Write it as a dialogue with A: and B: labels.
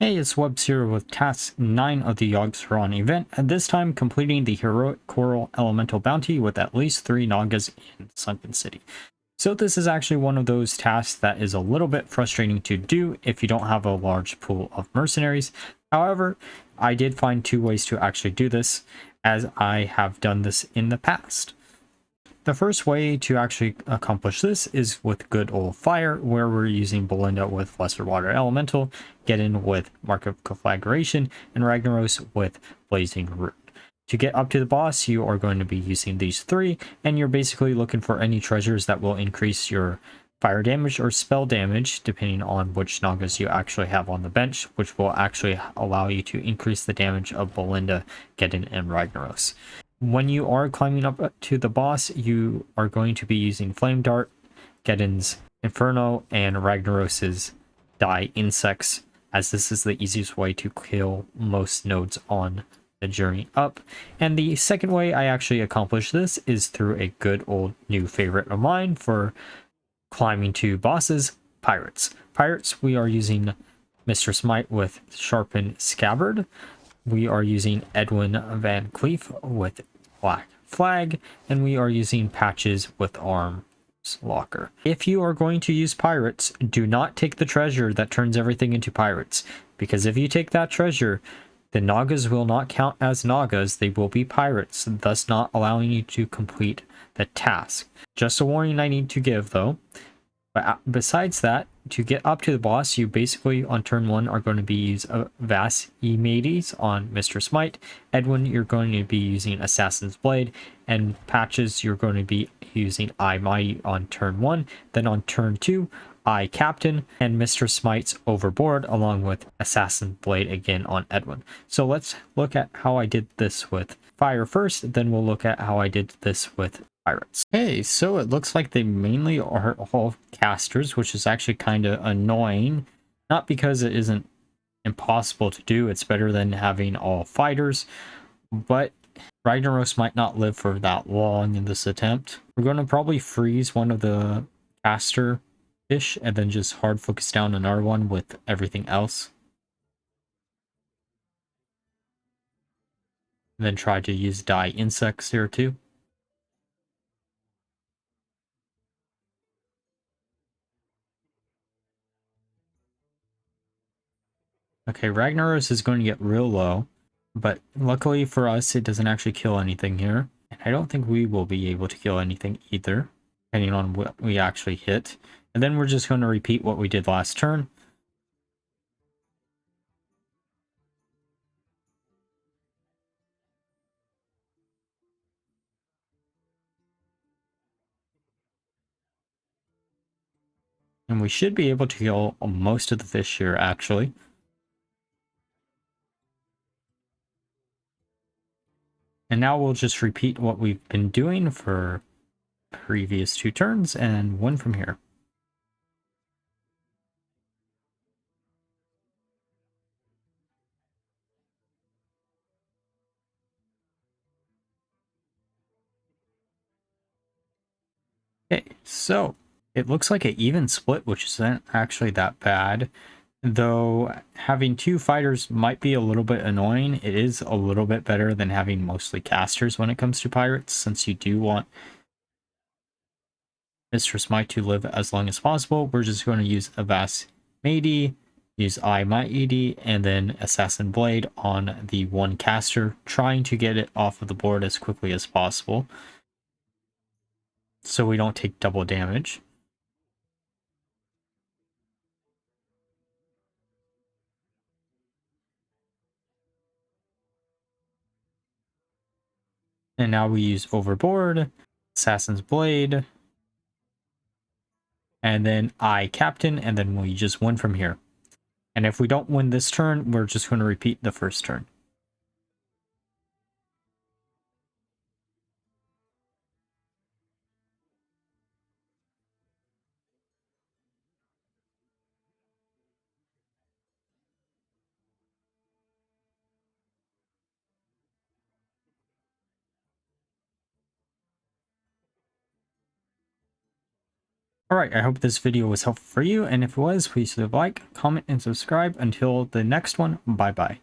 A: Hey, it's Webs here with Task 9 of the Yogg-Saron Event, and this time completing the Heroic Coral Elemental Bounty with at least 3 Nagas in Sunken City. So this is actually one of those tasks that is a little bit frustrating to do if you don't have a large pool of mercenaries. However, I did find 2 ways to actually do this, as I have done this in the past. The first way to actually accomplish this is with good old fire, where we're using Belinda with Lesser Water Elemental, Geddon with Mark of Conflagration, and Ragnaros with Blazing Root. To get up to the boss, you are going to be using these 3, and you're basically looking for any treasures that will increase your fire damage or spell damage, depending on which Nagas you actually have on the bench, which will actually allow you to increase the damage of Belinda, Geddon, and Ragnaros. When you are climbing up to the boss, you are going to be using Flame Dart, Geddon's Inferno, and Ragnaros's Die Insects, as this is the easiest way to kill most nodes on the journey up. And the second way I actually accomplish this is through a good old new favorite of mine for climbing to bosses, Pirates. Pirates, we are using Mr. Smite with Sharpened Scabbard. We are using Edwin Van Cleef with Black Flag, and we are using Patches with Arms Locker. If you are going to use Pirates, do not take the treasure that turns everything into Pirates, because if you take that treasure, the Nagas will not count as Nagas, they will be Pirates, thus not allowing you to complete the task. Just a warning I need to give though. But besides that, to get up to the boss, you basically on turn 1 are going to be using Vas Emades on Mr. Smite. Edwin, you're going to be using Assassin's Blade, and Patches, you're going to be using I Mighty on turn 1. Then on turn 2, I Captain, and Mr. Smite's Overboard, along with Assassin's Blade again on Edwin. So let's look at how I did this with Fire first, then we'll look at how I did this with Pirates. Okay, so it looks like they mainly are all casters, which is actually kind of annoying. Not because it isn't impossible to do, it's better than having all fighters, but Ragnaros might not live for that long in this attempt. We're going to probably freeze one of the caster fish and then just hard focus down another one with everything else. And then try to use Die Insects here too. Okay, Ragnaros is going to get real low, but luckily for us, it doesn't actually kill anything here. And I don't think we will be able to kill anything either, depending on what we actually hit. And then we're just going to repeat what we did last turn. And we should be able to kill most of the fish here, actually. And now we'll just repeat what we've been doing for previous 2 turns and win from here. Okay, so it looks like an even split, which isn't actually that bad. Though having 2 fighters might be a little bit annoying, it is a little bit better than having mostly casters when it comes to pirates, since you do want Mr. Smite to live as long as possible. We're just going to use Avas Mady, use I Mighty, and then Assassin Blade on the 1 caster, trying to get it off of the board as quickly as possible so we don't take double damage. And now we use Overboard, Assassin's Blade, and then I Captain, and then we just win from here. And if we don't win this turn, we're just going to repeat the first turn. Alright, I hope this video was helpful for you, and if it was, please leave a like, comment, and subscribe. Until the next one, bye bye.